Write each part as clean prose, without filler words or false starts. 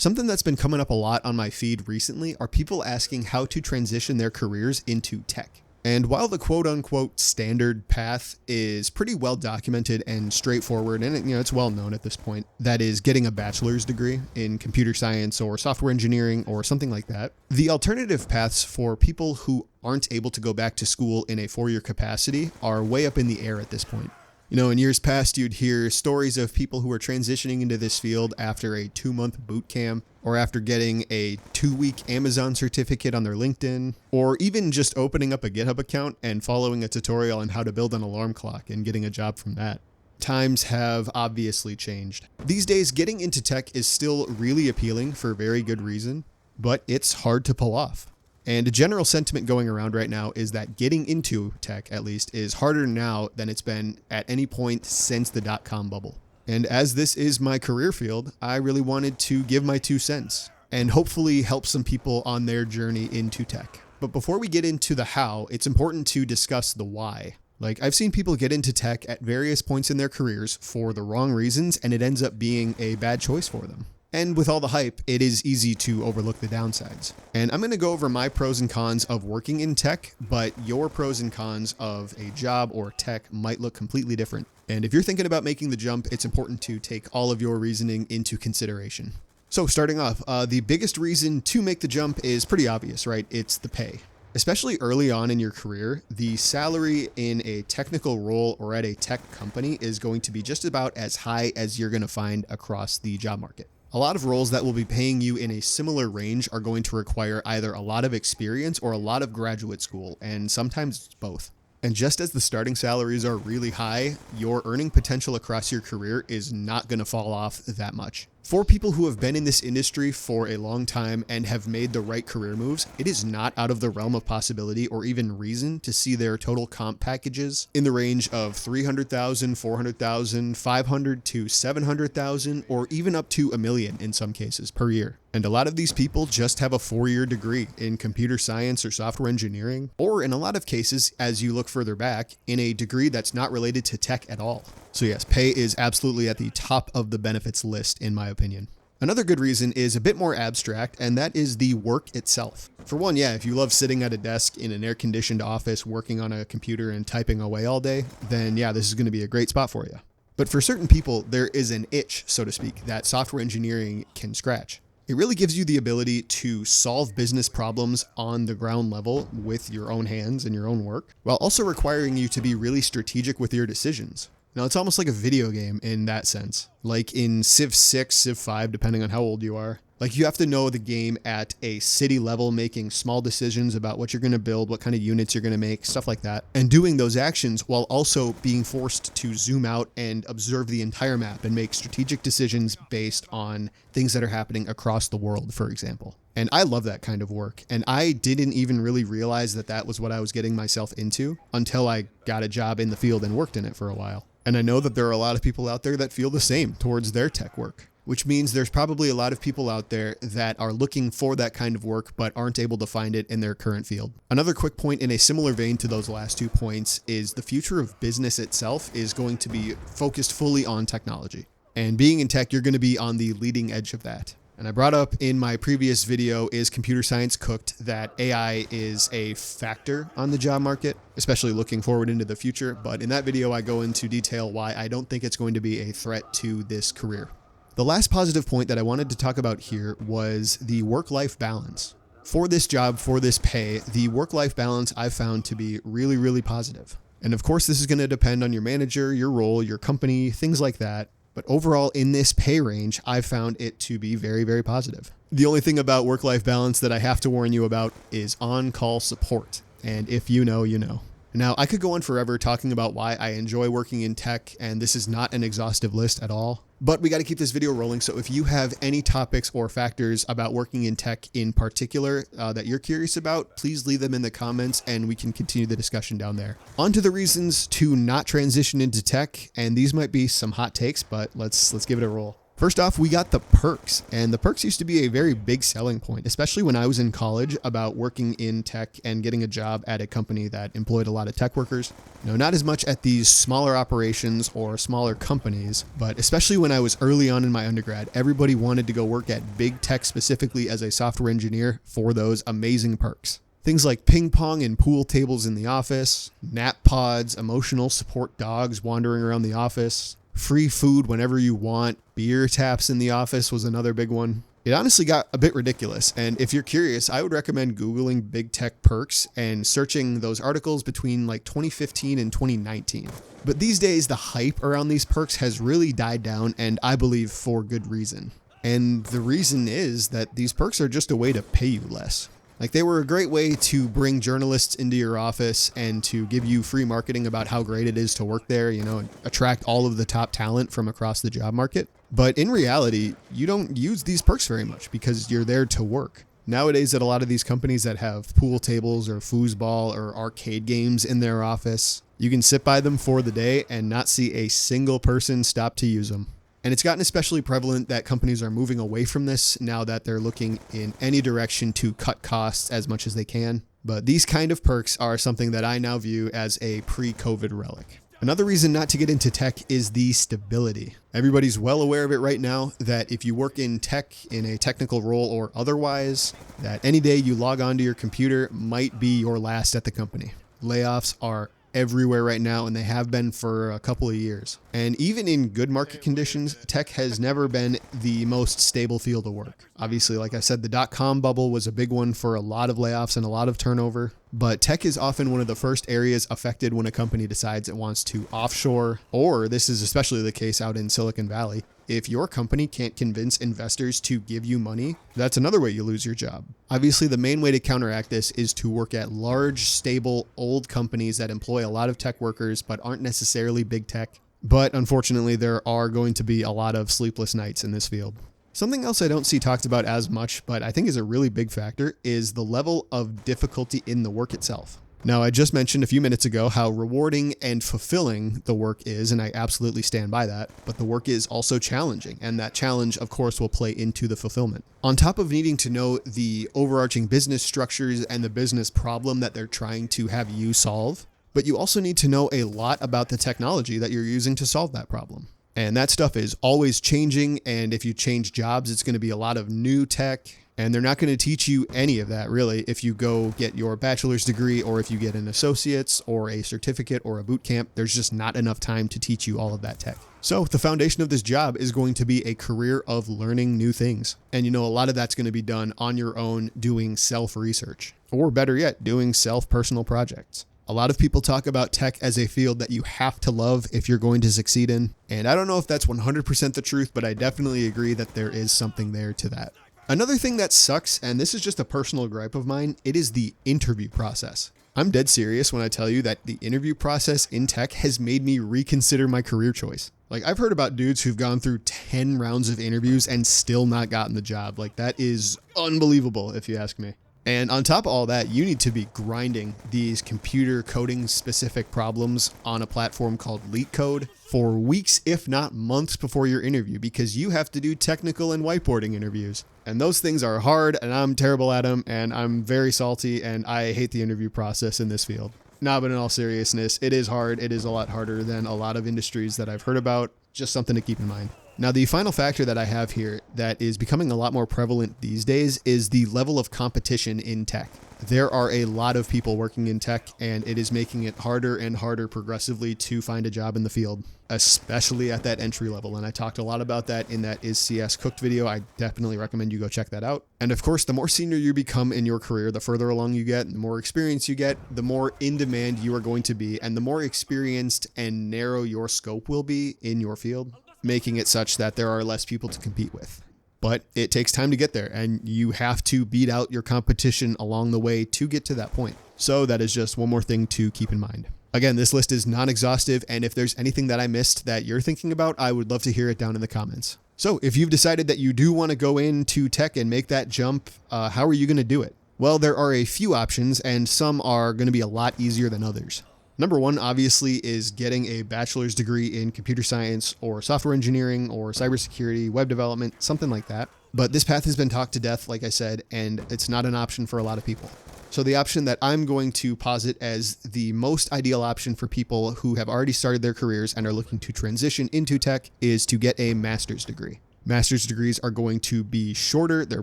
Something that's been coming up a lot on my feed recently are people asking how to transition their careers into tech. And while the quote-unquote standard path is pretty well documented and straightforward, and it's well known at this point, that is getting a bachelor's degree in computer science or software engineering or something like that, the alternative paths for people who aren't able to go back to school in a 4-year capacity are way up in the air at this point. In years past, you'd hear stories of people who are transitioning into this field after a 2-month boot camp, or after getting a 2-week Amazon certificate on their LinkedIn, or even just opening up a GitHub account and following a tutorial on how to build an alarm clock and getting a job from that. Times have obviously changed. These days, getting into tech is still really appealing for very good reason, but it's hard to pull off. And a general sentiment going around right now is that getting into tech, at least, is harder now than it's been at any point since the dot-com bubble. And as this is my career field, I really wanted to give my 2 cents and hopefully help some people on their journey into tech. But before we get into the how, it's important to discuss the why. I've seen people get into tech at various points in their careers for the wrong reasons, and it ends up being a bad choice for them. And with all the hype, it is easy to overlook the downsides. And I'm going to go over my pros and cons of working in tech, but your pros and cons of a job or tech might look completely different. And if you're thinking about making the jump, it's important to take all of your reasoning into consideration. So starting off, the biggest reason to make the jump is pretty obvious, right? It's the pay. Especially early on in your career, the salary in a technical role or at a tech company is going to be just about as high as you're going to find across the job market. A lot of roles that will be paying you in a similar range are going to require either a lot of experience or a lot of graduate school, and sometimes it's both. And just as the starting salaries are really high, your earning potential across your career is not going to fall off that much. For people who have been in this industry for a long time and have made the right career moves, it is not out of the realm of possibility or even reason to see their total comp packages in the range of $300,000, $400,000, $500,000 to $700,000, or even up to $1 million in some cases per year. And a lot of these people just have a 4-year degree in computer science or software engineering, or in a lot of cases, as you look further back, in a degree that's not related to tech at all. So yes, pay is absolutely at the top of the benefits list in my opinion. Another good reason is a bit more abstract, and that is the work itself. For one, if you love sitting at a desk in an air-conditioned office working on a computer and typing away all day, then this is going to be a great spot for you. But for certain people, there is an itch, so to speak, that software engineering can scratch. It really gives you the ability to solve business problems on the ground level with your own hands and your own work, while also requiring you to be really strategic with your decisions. Now, it's almost like a video game in that sense. Like in Civ 6, Civ 5, depending on how old you are. You have to know the game at a city level, making small decisions about what you're going to build, what kind of units you're going to make, stuff like that. And doing those actions while also being forced to zoom out and observe the entire map and make strategic decisions based on things that are happening across the world, for example. And I love that kind of work. And I didn't even really realize that that was what I was getting myself into until I got a job in the field and worked in it for a while. And I know that there are a lot of people out there that feel the same towards their tech work, which means there's probably a lot of people out there that are looking for that kind of work but aren't able to find it in their current field. Another quick point in a similar vein to those last 2 points is the future of business itself is going to be focused fully on technology. And being in tech, you're going to be on the leading edge of that. And I brought up in my previous video, Is Computer Science Cooked?, that AI is a factor on the job market, especially looking forward into the future. But in that video, I go into detail why I don't think it's going to be a threat to this career. The last positive point that I wanted to talk about here was the work-life balance. For this job, for this pay, the work-life balance I've found to be really, really positive. And of course, this is going to depend on your manager, your role, your company, things like that. But overall, in this pay range, I've found it to be very, very positive. The only thing about work-life balance that I have to warn you about is on-call support. And if you know, you know. Now, I could go on forever talking about why I enjoy working in tech, and this is not an exhaustive list at all. But we got to keep this video rolling, so if you have any topics or factors about working in tech in particular that you're curious about, please leave them in the comments and we can continue the discussion down there. On to the reasons to not transition into tech, and these might be some hot takes, but let's give it a roll. First off, we got the perks, and the perks used to be a very big selling point, especially when I was in college, about working in tech and getting a job at a company that employed a lot of tech workers. Not as much at these smaller operations or smaller companies, but especially when I was early on in my undergrad, everybody wanted to go work at big tech, specifically as a software engineer, for those amazing perks. Things like ping pong and pool tables in the office, nap pods, emotional support dogs wandering around the office, free food whenever you want, beer taps in the office was another big one. It honestly got a bit ridiculous, and if you're curious, I would recommend Googling big tech perks and searching those articles between like 2015 and 2019. But these days, the hype around these perks has really died down, and I believe for good reason. And the reason is that these perks are just a way to pay you less. Like, they were a great way to bring journalists into your office and to give you free marketing about how great it is to work there, and attract all of the top talent from across the job market. But in reality, you don't use these perks very much because you're there to work. Nowadays, at a lot of these companies that have pool tables or foosball or arcade games in their office, you can sit by them for the day and not see a single person stop to use them. And it's gotten especially prevalent that companies are moving away from this now that they're looking in any direction to cut costs as much as they can. But these kind of perks are something that I now view as a pre-COVID relic. Another reason not to get into tech is the stability. Everybody's well aware of it right now that if you work in tech, in a technical role or otherwise, that any day you log onto your computer might be your last at the company. Layoffs are everywhere right now, and they have been for a couple of years. And even in good market conditions, tech has never been the most stable field of work. Obviously, like I said, the dot-com bubble was a big one for a lot of layoffs and a lot of turnover. But tech is often one of the first areas affected when a company decides it wants to offshore, or this is especially the case out in Silicon Valley. If your company can't convince investors to give you money, that's another way you lose your job. Obviously, the main way to counteract this is to work at large, stable, old companies that employ a lot of tech workers but aren't necessarily big tech. But unfortunately, there are going to be a lot of sleepless nights in this field. Something else I don't see talked about as much, but I think is a really big factor, is the level of difficulty in the work itself. Now, I just mentioned a few minutes ago how rewarding and fulfilling the work is, and I absolutely stand by that, but the work is also challenging, and that challenge, of course, will play into the fulfillment. On top of needing to know the overarching business structures and the business problem that they're trying to have you solve, but you also need to know a lot about the technology that you're using to solve that problem. And that stuff is always changing, and if you change jobs, it's going to be a lot of new tech. And they're not going to teach you any of that, really, if you go get your bachelor's degree or if you get an associate's or a certificate or a boot camp. There's just not enough time to teach you all of that tech. So the foundation of this job is going to be a career of learning new things. And a lot of that's going to be done on your own, doing self-research, or better yet, doing self-personal projects. A lot of people talk about tech as a field that you have to love if you're going to succeed in. And I don't know if that's 100% the truth, but I definitely agree that there is something there to that. Another thing that sucks, and this is just a personal gripe of mine, it is the interview process. I'm dead serious when I tell you that the interview process in tech has made me reconsider my career choice. Like, I've heard about dudes who've gone through 10 rounds of interviews and still not gotten the job. Like, that is unbelievable, if you ask me. And on top of all that, you need to be grinding these computer coding specific problems on a platform called LeetCode for weeks, if not months before your interview, because you have to do technical and whiteboarding interviews. And those things are hard, and I'm terrible at them, and I'm very salty, and I hate the interview process in this field. Nah, but in all seriousness, it is hard. It is a lot harder than a lot of industries that I've heard about. Just something to keep in mind. Now, the final factor that I have here that is becoming a lot more prevalent these days is the level of competition in tech. There are a lot of people working in tech, and it is making it harder and harder progressively to find a job in the field, especially at that entry level. And I talked a lot about that in that Is CS Cooked video. I definitely recommend you go check that out. And of course, the more senior you become in your career, the further along you get, the more experience you get, the more in demand you are going to be, and the more experienced and narrow your scope will be in your field, making it such that there are less people to compete with. But it takes time to get there, and you have to beat out your competition along the way to get to that point. So that is just one more thing to keep in mind. Again, this list is non-exhaustive, and if there's anything that I missed that you're thinking about, I would love to hear it down in the comments. So if you've decided that you do want to go into tech and make that jump, how are you going to do it? Well, there are a few options, and some are going to be a lot easier than others. Number one, obviously, is getting a bachelor's degree in computer science or software engineering or cybersecurity, web development, something like that. But this path has been talked to death, like I said, and it's not an option for a lot of people. So the option that I'm going to posit as the most ideal option for people who have already started their careers and are looking to transition into tech is to get a master's degree. Master's degrees are going to be shorter. They're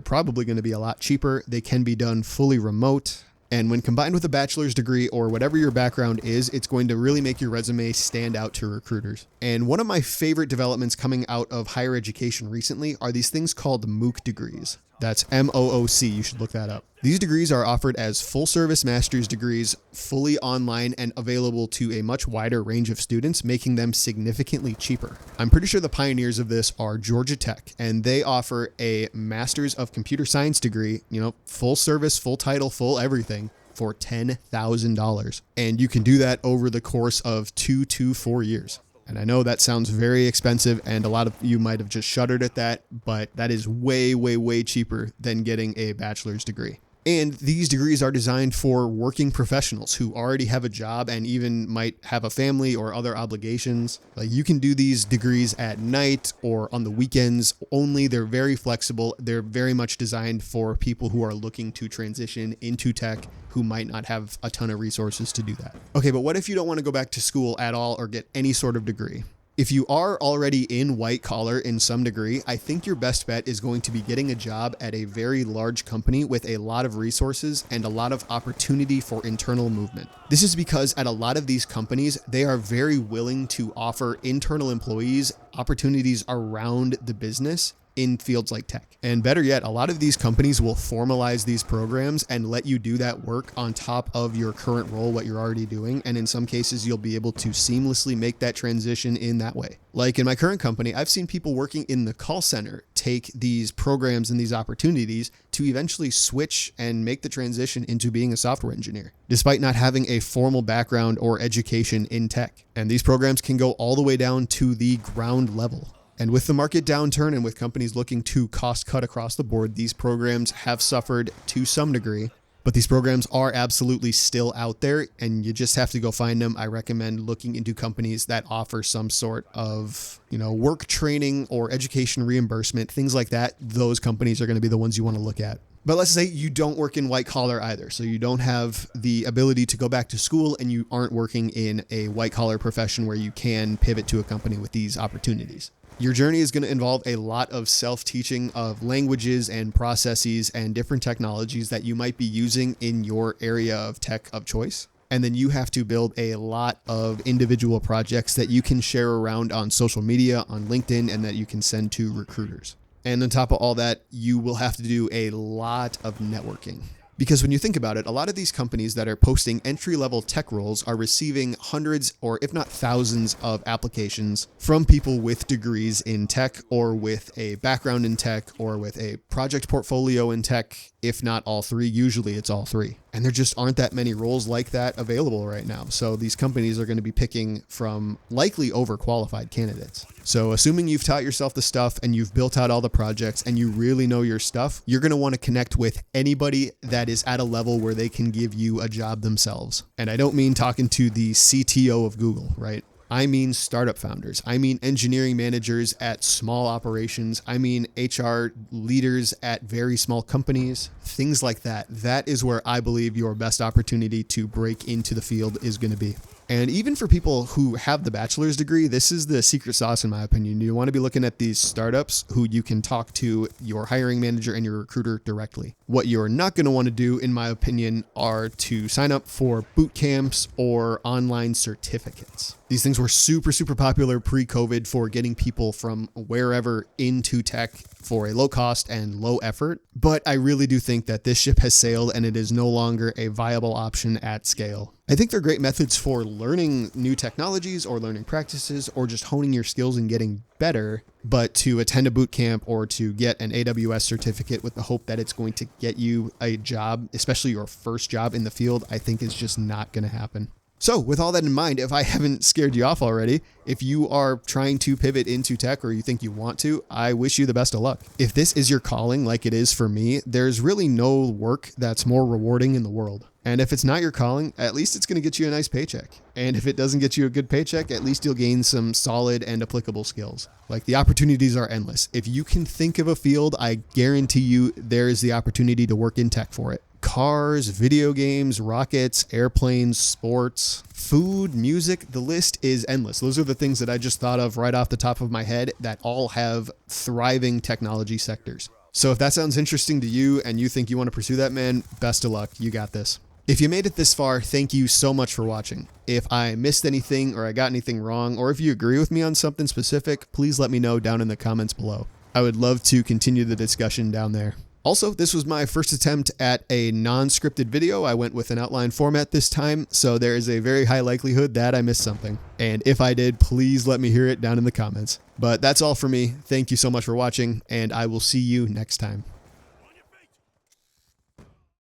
probably going to be a lot cheaper. They can be done fully remote. And when combined with a bachelor's degree or whatever your background is, it's going to really make your resume stand out to recruiters. And one of my favorite developments coming out of higher education recently are these things called MOOC degrees. That's MOOC. You should look that up. These degrees are offered as full service master's degrees, fully online and available to a much wider range of students, making them significantly cheaper. I'm pretty sure the pioneers of this are Georgia Tech, and they offer a master's of computer science degree, full service, full title, full everything, for $10,000. And you can do that over the course of 2 to 4 years. And I know that sounds very expensive, and a lot of you might have just shuddered at that, but that is way, way, way cheaper than getting a bachelor's degree. And these degrees are designed for working professionals who already have a job and even might have a family or other obligations. Like, you can do these degrees at night or on the weekends only. They're very flexible. They're very much designed for people who are looking to transition into tech who might not have a ton of resources to do that. Okay, but what if you don't want to go back to school at all or get any sort of degree? If you are already in white collar in some degree, I think your best bet is going to be getting a job at a very large company with a lot of resources and a lot of opportunity for internal movement. This is because at a lot of these companies, they are very willing to offer internal employees opportunities around the business in fields like tech. And better yet, a lot of these companies will formalize these programs and let you do that work on top of your current role, what you're already doing. And in some cases, you'll be able to seamlessly make that transition in that way. Like in my current company, I've seen people working in the call center take these programs and these opportunities to eventually switch and make the transition into being a software engineer, despite not having a formal background or education in tech. And these programs can go all the way down to the ground level. And with the market downturn and with companies looking to cost cut across the board, these programs have suffered to some degree, but these programs are absolutely still out there and you just have to go find them. I recommend looking into companies that offer some sort of, work training or education reimbursement, things like that. Those companies are going to be the ones you want to look at. But let's say you don't work in white collar either. So you don't have the ability to go back to school and you aren't working in a white collar profession where you can pivot to a company with these opportunities. Your journey is going to involve a lot of self-teaching of languages and processes and different technologies that you might be using in your area of tech of choice. And then you have to build a lot of individual projects that you can share around on social media, on LinkedIn, and that you can send to recruiters. And on top of all that, you will have to do a lot of networking. Because when you think about it, a lot of these companies that are posting entry-level tech roles are receiving hundreds or if not thousands of applications from people with degrees in tech or with a background in tech or with a project portfolio in tech, if not all three. Usually it's all three. And there just aren't that many roles like that available right now. So these companies are going to be picking from likely overqualified candidates. So assuming you've taught yourself the stuff and you've built out all the projects and you really know your stuff, you're going to want to connect with anybody that is at a level where they can give you a job themselves. And I don't mean talking to the CTO of Google, right? I mean startup founders. I mean engineering managers at small operations. I mean HR leaders at very small companies, things like that. That is where I believe your best opportunity to break into the field is going to be. And even for people who have the bachelor's degree, this is the secret sauce, in my opinion. You want to be looking at these startups who you can talk to your hiring manager and your recruiter directly. What you're not going to want to do, in my opinion, are to sign up for boot camps or online certificates. These things were super, super popular pre-COVID for getting people from wherever into tech for a low cost and low effort. But I really do think that this ship has sailed and it is no longer a viable option at scale. I think they're great methods for learning new technologies or learning practices or just honing your skills and getting better. But to attend a boot camp or to get an AWS certificate with the hope that it's going to get you a job, especially your first job in the field, I think is just not going to happen. So with all that in mind, if I haven't scared you off already, if you are trying to pivot into tech or you think you want to, I wish you the best of luck. If this is your calling like it is for me, there's really no work that's more rewarding in the world. And if it's not your calling, at least it's going to get you a nice paycheck. And if it doesn't get you a good paycheck, at least you'll gain some solid and applicable skills. Like, the opportunities are endless. If you can think of a field, I guarantee you there is the opportunity to work in tech for it. Cars, video games, rockets, airplanes, sports, food, music, the list is endless. Those are the things that I just thought of right off the top of my head that all have thriving technology sectors. So if that sounds interesting to you and you think you want to pursue that, man, best of luck. You got this. If you made it this far, thank you so much for watching. If I missed anything or I got anything wrong, or if you agree with me on something specific, please let me know down in the comments below. I would love to continue the discussion down there. Also, this was my first attempt at a non-scripted video. I went with an outline format this time, so there is a very high likelihood that I missed something. And if I did, please let me hear it down in the comments. But that's all for me. Thank you so much for watching, and I will see you next time.